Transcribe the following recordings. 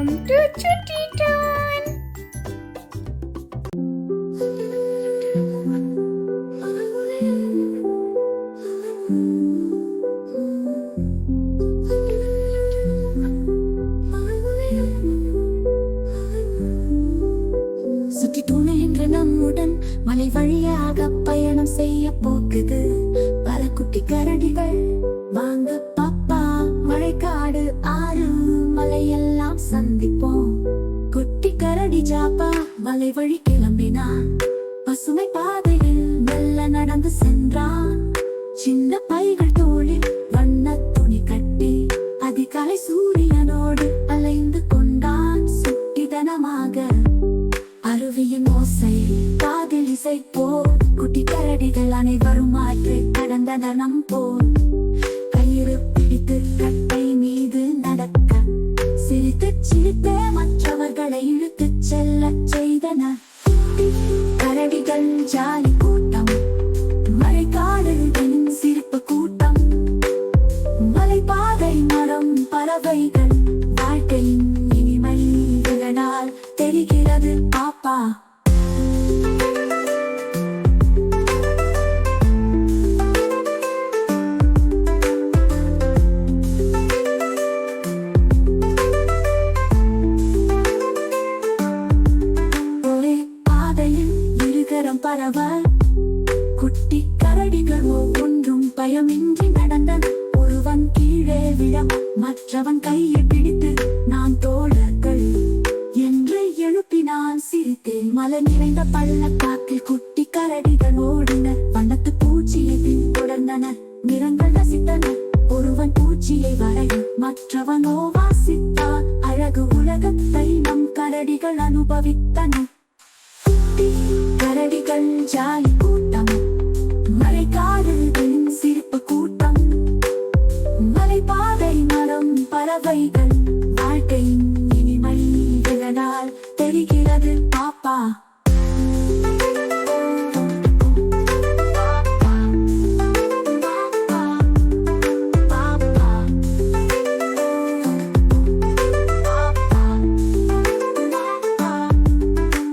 Welcome to Chutti Town. சுற்றி துணைகின்ற நம்முடன் மலை வழியாக பயணம் செய்ய போக்குது பல குட்டி கரடிகள். வாங்க பாப்பா, மழைக்காடு ஆறு மலையெல்லாம் சந்திப்போம். குட்டி கரடி ஜாப்பா மலை வழி கிளம்பினான். பசுமை பாதையில் மெல்ல நடந்து சென்றான். சின்ன பைகள் தோளில் வண்ண துணி கட்டி அதிகாலை சூரியனோடு அலைந்து கொண்டான். சுட்டிதனமாக அருவியின் ஓசை காதில் இசை போல் குட்டி கரடிகள் அனைவரும் ஆற்றை கடந்தனர் நம் போல். கயிறு பிடித்து கட்டை மீது நடக்க சிரித்து சிரித்தே மற்றவர்களை இழுத்துச் செல்ல செய்தனர். கரடிகள் ஜாலி கூட்டம், மழைக்காடுகளின் சிரிப்பு கூட்டம், மலைப்பாதை மரம் பறவைகள், வாழ்க்கையின் இனிமை இதனால் தெரிகிறது பாப்பா. ஒரே பாதையில் இருகரம் பரவ குட்டி கரடிகள் ஒவ்வொன்றும் பயமின்றி நடந்தன. ஒருவன் கீழே விழ மற்றவன் கையை பிடித்து நான் தோழர்கள் என்று எழுப்பினான். சிரித்தேன் மலர் நிறைந்த பள்ளத்தாக்கில் குட்டி கரடிகள் ஓடினர். வண்ணத்து பூச்சியை பின்தொடர்ந்தனர், நிறங்கள் ரசித்தனர். ஒருவன் பூச்சியை வரைய மற்றவனோ வாசித்தான். அழகு உலகத்தை நம் கரடிகள் அனுபவித்தனர். குட்டி கரடிகள் ஜாலி கூட்டம், மலைக்காடுகளின் சிரிப்பு கூட்டம், மலைப்பாதை மரம் பறவைகள், வாழ்க்கையின் இனிமை இதனால் தெரிகிறது பாப்பா.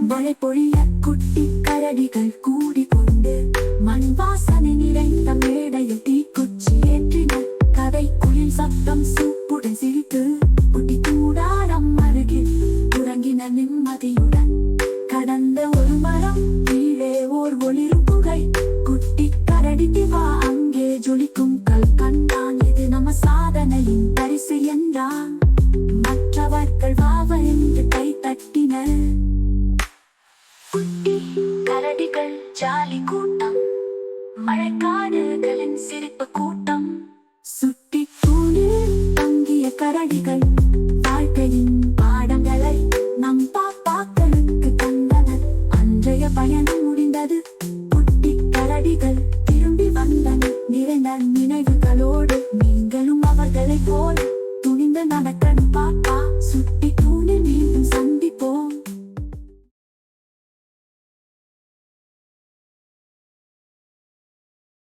மழை பொழிய குட்டி கரடிகள் கூடிக்கொண்டு மண் வாசனை நிறைந்த மேடையில் தீக்குச்சி ஏற்றினர். கதை குயில் சத்தம் சூப்புடன் சிரித்து குட்டி கூடாரம் அருகில் உறங்கின நிம்மதியுடன். கடந்த ஒரு மரம் கீழே ஓர் ஒளிரும் புகை. குட்டி கரடி வா அங்கே ஜொலிக்கும் கல் கண்டான். இது நம்ம சாதனையின் பரிசு என்றான். மற்றவர்கள் வாவ என்று கை தட்டினர். குட்டி கரடிகள் ஜாலி கூட்டம், மழைக்காடுகளின் சிரிப்பு கூட்டம், சுட்டி தூணில் தங்கிய கரடிகள்